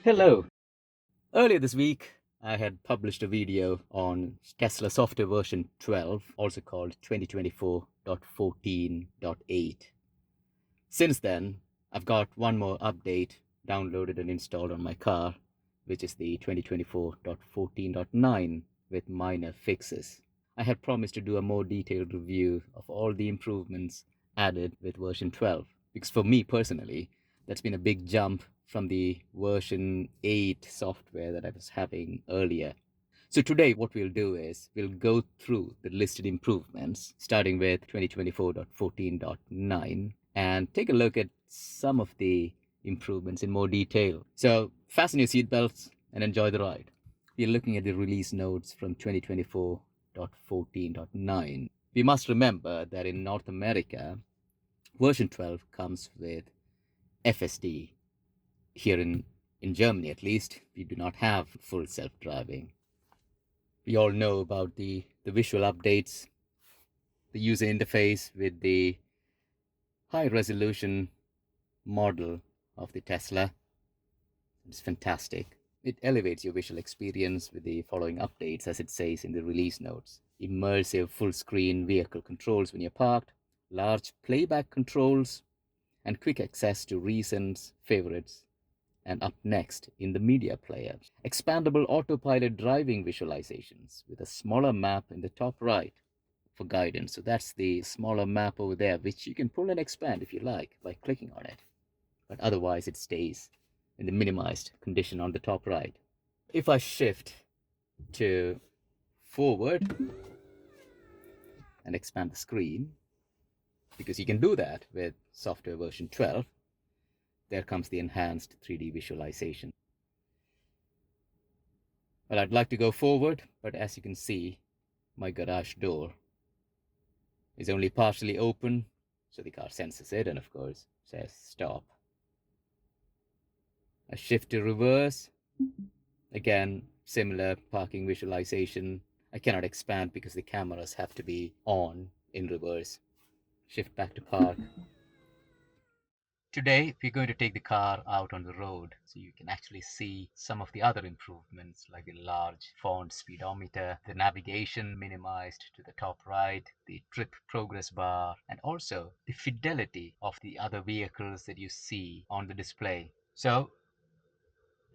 Hello. Earlier this week, I had published a video on Tesla software version 12, also called 2024.14.8. Since then, I've got one more update downloaded and installed on my car, which is the 2024.14.9 with minor fixes. I had promised to do a more detailed review of all the improvements added with version 12, because for me personally, that's been a big jump from the version 8 software that I was having earlier. So today what we'll do is we'll go through the listed improvements, starting with 2024.14.9, and take a look at some of the improvements in more detail. So fasten your seatbelts and enjoy the ride. We're looking at the release notes from 2024.14.9. We must remember that in North America, version 12 comes with FSD. Here in Germany, at least, we do not have full self-driving. We all know about the visual updates, the user interface with the high resolution model of the Tesla. It's fantastic. It elevates your visual experience with the following updates, as it says in the release notes. Immersive full screen vehicle controls when you're parked, large playback controls, and quick access to recent favorites and up next in the media player. Expandable autopilot driving visualizations with a smaller map in the top right for guidance. So that's the smaller map over there, which you can pull and expand if you like by clicking on it. But otherwise, it stays in the minimized condition on the top right. If I shift to forward and expand the screen, because you can do that with software version 12, there comes the enhanced 3D visualization. Well, I'd like to go forward, but as you can see, my garage door is only partially open, so the car senses it and of course says stop. A shift to reverse, again, similar parking visualization. I cannot expand because the cameras have to be on in reverse. Shift back to park. Today, we're going to take the car out on the road so you can actually see some of the other improvements like the large font speedometer, the navigation minimized to the top right, the trip progress bar, and also the fidelity of the other vehicles that you see on the display. So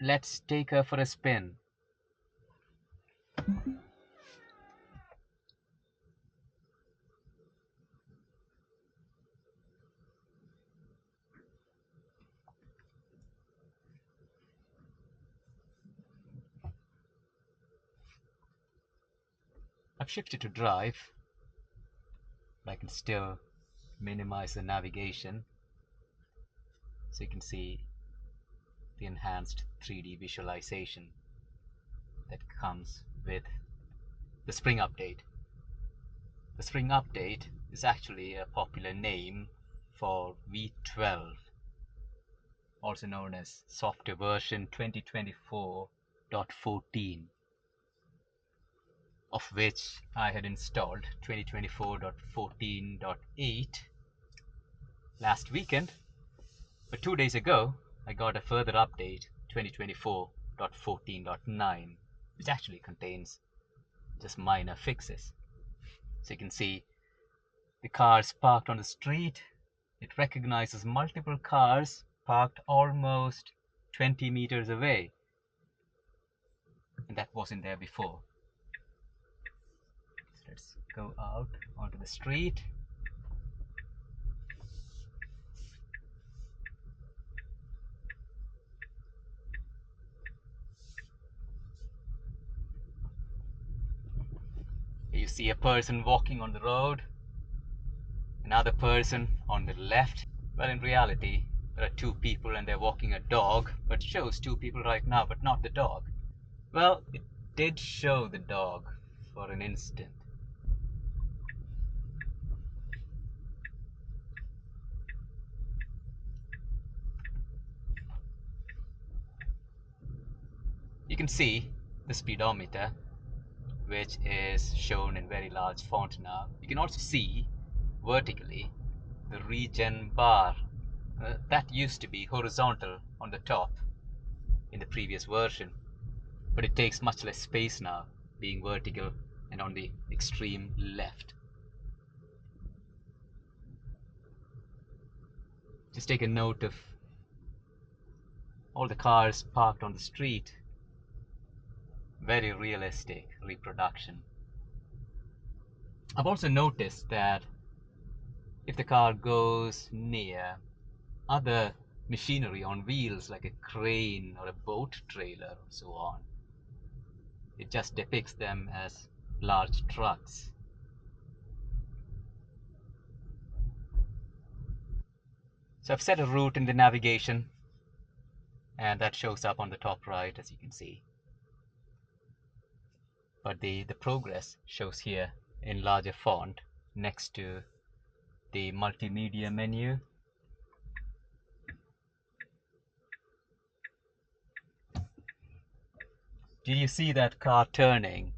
let's take her for a spin. I've shifted to drive, but I can still minimize the navigation so you can see the enhanced 3D visualization that comes with the Spring Update. The Spring Update is actually a popular name for v12, also known as software version 2024.14, of which I had installed 2024.14.8 last weekend. But 2 days ago, I got a further update, 2024.14.9, which actually contains just minor fixes. So you can see the cars parked on the street. It recognizes multiple cars parked almost 20 meters away. And that wasn't there before. So let's go out onto the street. You see a person walking on the road, another person on the left. Well, in reality, there are two people and they're walking a dog, but it shows two people right now, but not the dog. Well, it did show the dog for an instant. You can see the speedometer, which is shown in very large font now. You can also see vertically the regen bar. That used to be horizontal on the top. in the previous version, but it takes much less space now, being vertical and on the extreme left. Just take a note of all the cars parked on the street. Very realistic reproduction. I've also noticed that if the car goes near other machinery on wheels like a crane or a boat trailer or so on, it just depicts them as large trucks. So I've set a route in the navigation, and that shows up on the top right, as you can see. But the progress shows here in larger font next to the multimedia menu. Did you see that car turning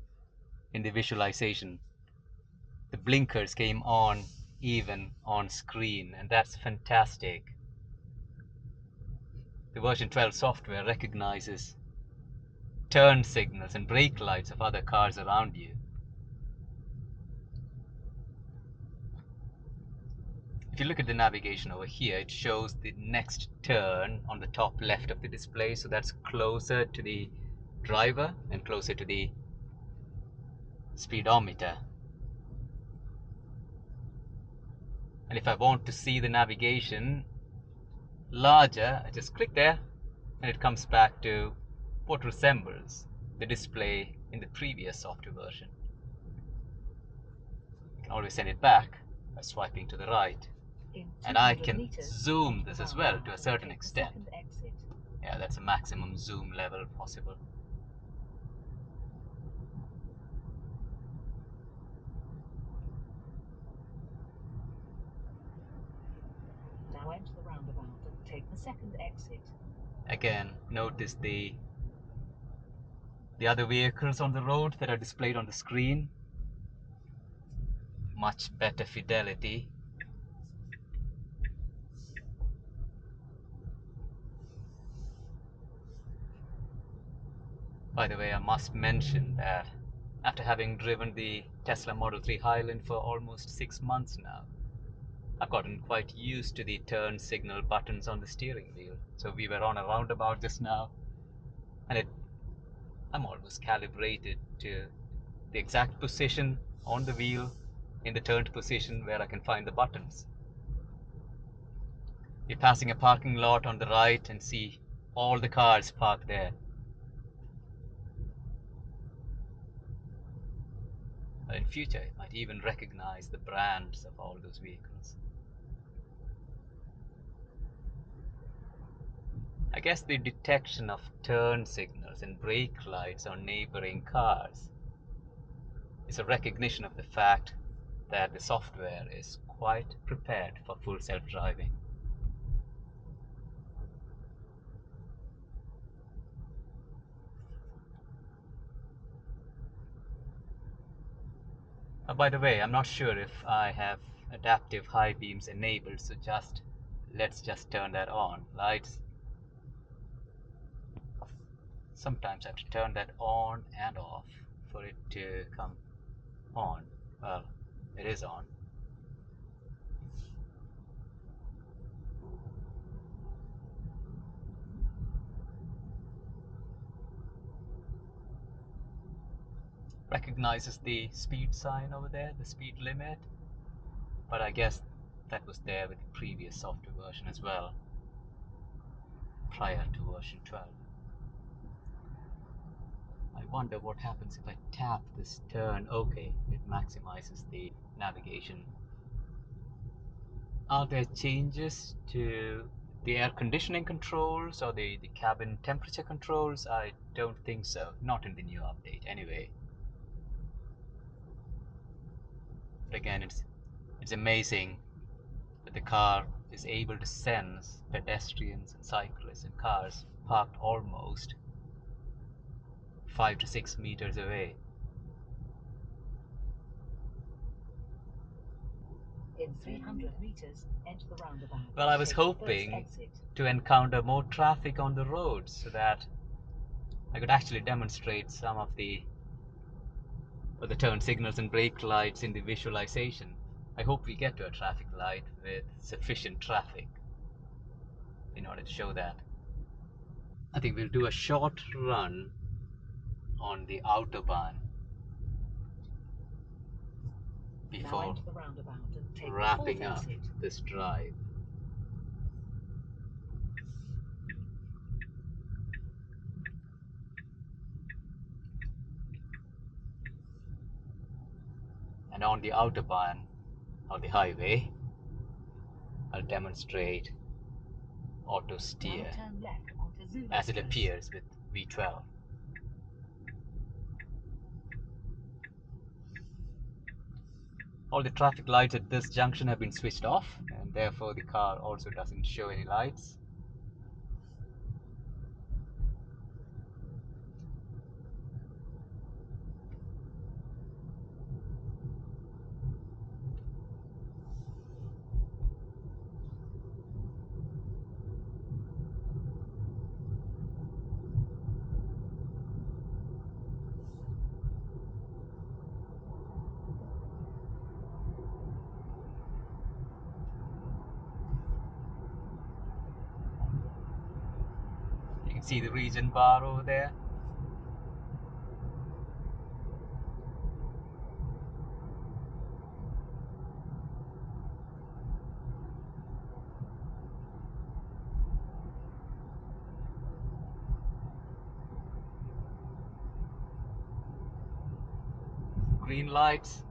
in the visualization? The blinkers came on even on screen, and that's fantastic. The version 12 software recognizes turn signals and brake lights of other cars around you. If you look at the navigation over here, it shows the next turn on the top left of the display, so that's closer to the driver and closer to the speedometer. And if I want to see the navigation larger, I just click there and it comes back to what resembles the display in the previous software version. You can always send it back by swiping to the right. And I can zoom this as well to a certain extent. Yeah, that's a maximum zoom level possible. Now enter the roundabout and take the second exit. Again, notice the other vehicles on the road that are displayed on the screen. Much better fidelity. By the way, I must mention that after having driven the Tesla Model 3 Highland for almost 6 months now, I've gotten quite used to the turn signal buttons on the steering wheel. So we were on a roundabout just now, and I'm almost calibrated to the exact position on the wheel in the turned position where I can find the buttons. We're passing a parking lot on the right and see all the cars parked there. But in future, it might even recognize the brands of all those vehicles. I guess the detection of turn signals and brake lights on neighboring cars is a recognition of the fact that the software is quite prepared for full self-driving. By the way, I'm not sure if I have adaptive high beams enabled, so let's just turn that on. Lights. Sometimes I have to turn that on and off for it to come on. Well, it is on. Recognizes the speed sign over there, the speed limit, but I guess that was there with the previous software version as well, prior to version 12. I wonder what happens if I tap this turn. Okay, it maximizes the navigation. Are there changes to the air conditioning controls or the cabin temperature controls? I don't think so, not in the new update anyway. But again, it's amazing that the car is able to sense pedestrians and cyclists and cars parked almost 5 to 6 meters away. In 300 meters, enter the roundabout. Well, I was hoping to encounter more traffic on the roads so that I could actually demonstrate some of the turn signals and brake lights in the visualization. I hope we get to a traffic light with sufficient traffic in order to show that. I think we'll do a short run on the autobahn before wrapping up this drive. And on the autobahn, or the highway, I'll demonstrate auto steer as it appears with V12. All the traffic lights at this junction have been switched off, and therefore the car also doesn't show any lights. You can see the region bar over there. Green lights.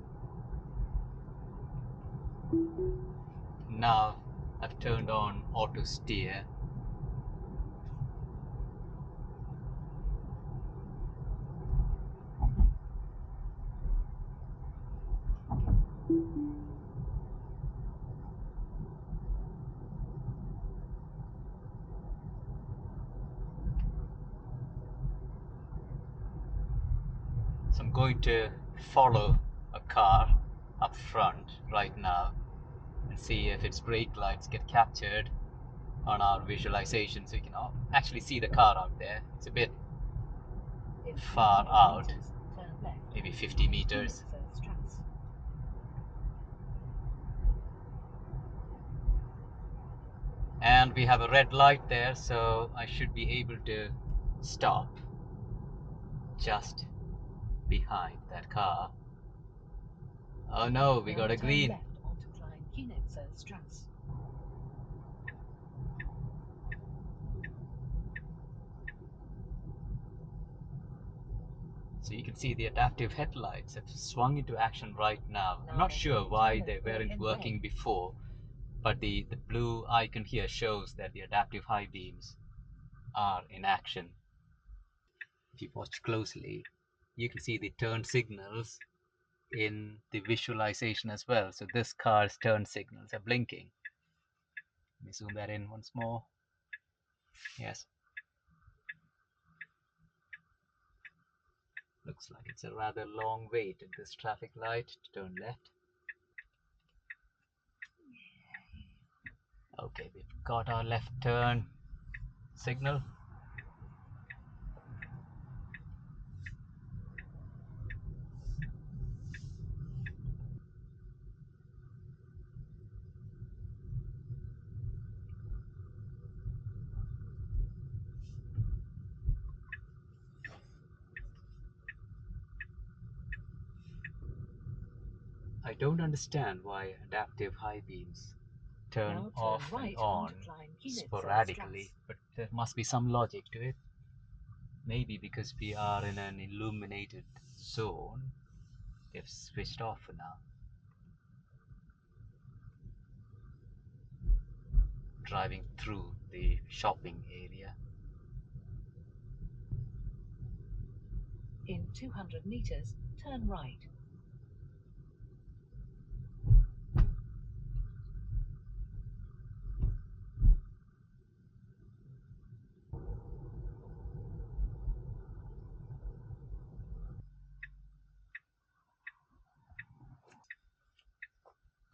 Now I've turned on auto steer. So I'm going to follow a car up front right now and see if its brake lights get captured on our visualization, so you can actually see the car out there. It's a bit far out, maybe 50 meters. And we have a red light there, so I should be able to stop just behind that car. Oh no, we got a green. So you can see the adaptive headlights have swung into action right now. I'm not sure why they weren't working before, but the blue icon here shows that the adaptive high beams are in action. If you watch closely, you can see the turn signals in the visualization as well. So this car's turn signals are blinking. Let me zoom that in once more. Yes. Looks like it's a rather long wait at this traffic light to turn left. Okay, we've got our left turn signal. I don't understand why adaptive high beams turn off and on sporadically, but there must be some logic to it. Maybe because we are in an illuminated zone, they've switched off for now. Driving through the shopping area. In 200 meters, turn right.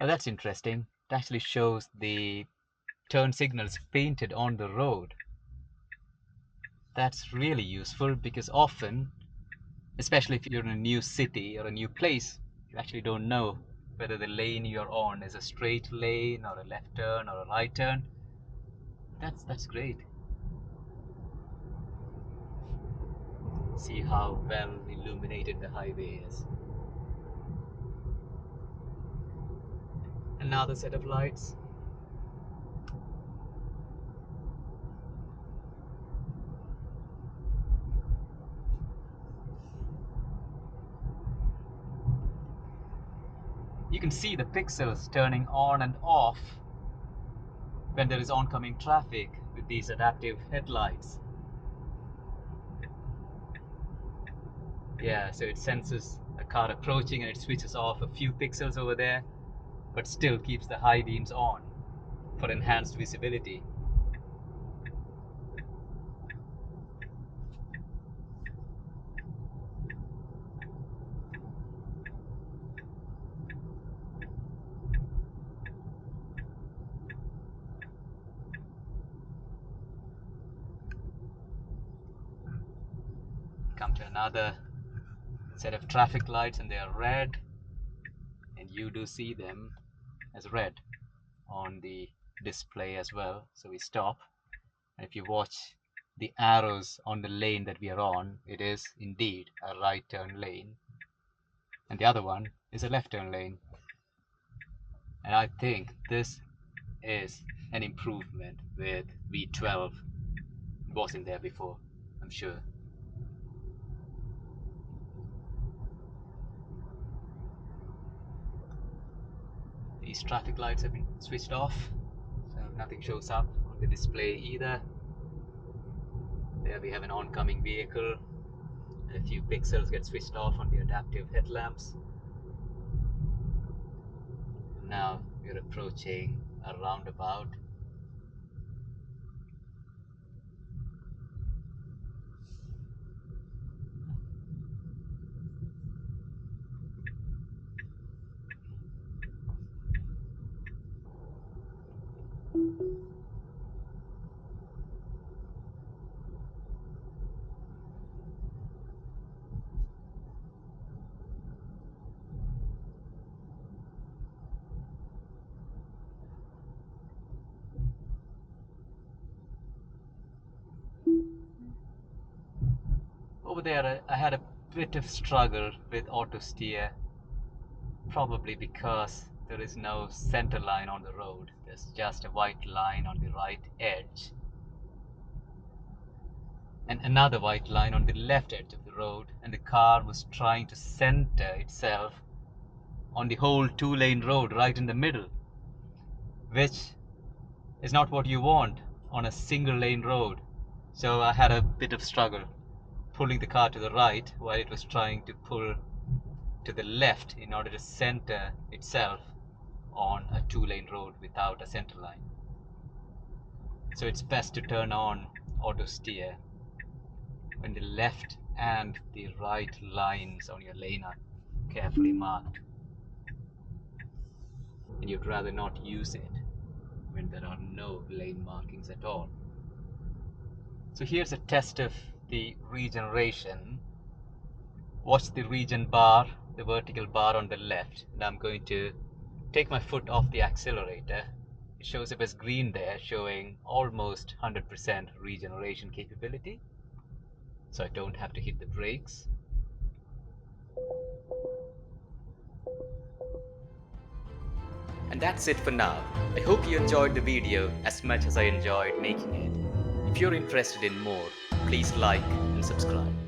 Oh, that's interesting. It actually shows the turn signals painted on the road. That's really useful because often, especially if you're in a new city or a new place, you actually don't know whether the lane you're on is a straight lane or a left turn or a right turn. That's great. See how well illuminated the highway is. Another set of lights. You can see the pixels turning on and off when there is oncoming traffic with these adaptive headlights. Yeah, so it senses a car approaching and it switches off a few pixels over there, but still keeps the high beams on for enhanced visibility. Come to another set of traffic lights and they are red, and you do see them as red on the display as well. So we stop, and if you watch the arrows on the lane that we are on, it is indeed a right turn lane, and the other one is a left turn lane. And I think this is an improvement with V12. It wasn't there before, I'm sure. These traffic lights have been switched off, so nothing shows up on the display either. There we have an oncoming vehicle, and a few pixels get switched off on the adaptive headlamps. Now we're approaching a roundabout. Over there I had a bit of struggle with auto steer, probably because there is no center line on the road. There's just a white line on the right edge and another white line on the left edge of the road, and the car was trying to center itself on the whole 2-lane road right in the middle, which is not what you want on a single lane road. So I had a bit of struggle pulling the car to the right while it was trying to pull to the left in order to center itself on a 2-lane road without a center line. So it's best to turn on auto steer when the left and the right lines on your lane are carefully marked, and you'd rather not use it when there are no lane markings at all. So here's a test of the regeneration. Watch the regen bar, the vertical bar on the left, and I'm going to take my foot off the accelerator. It shows up as green there, showing almost 100% regeneration capability, so I don't have to hit the brakes. And that's it for now. I hope you enjoyed the video as much as I enjoyed making it. If you're interested in more, please like and subscribe.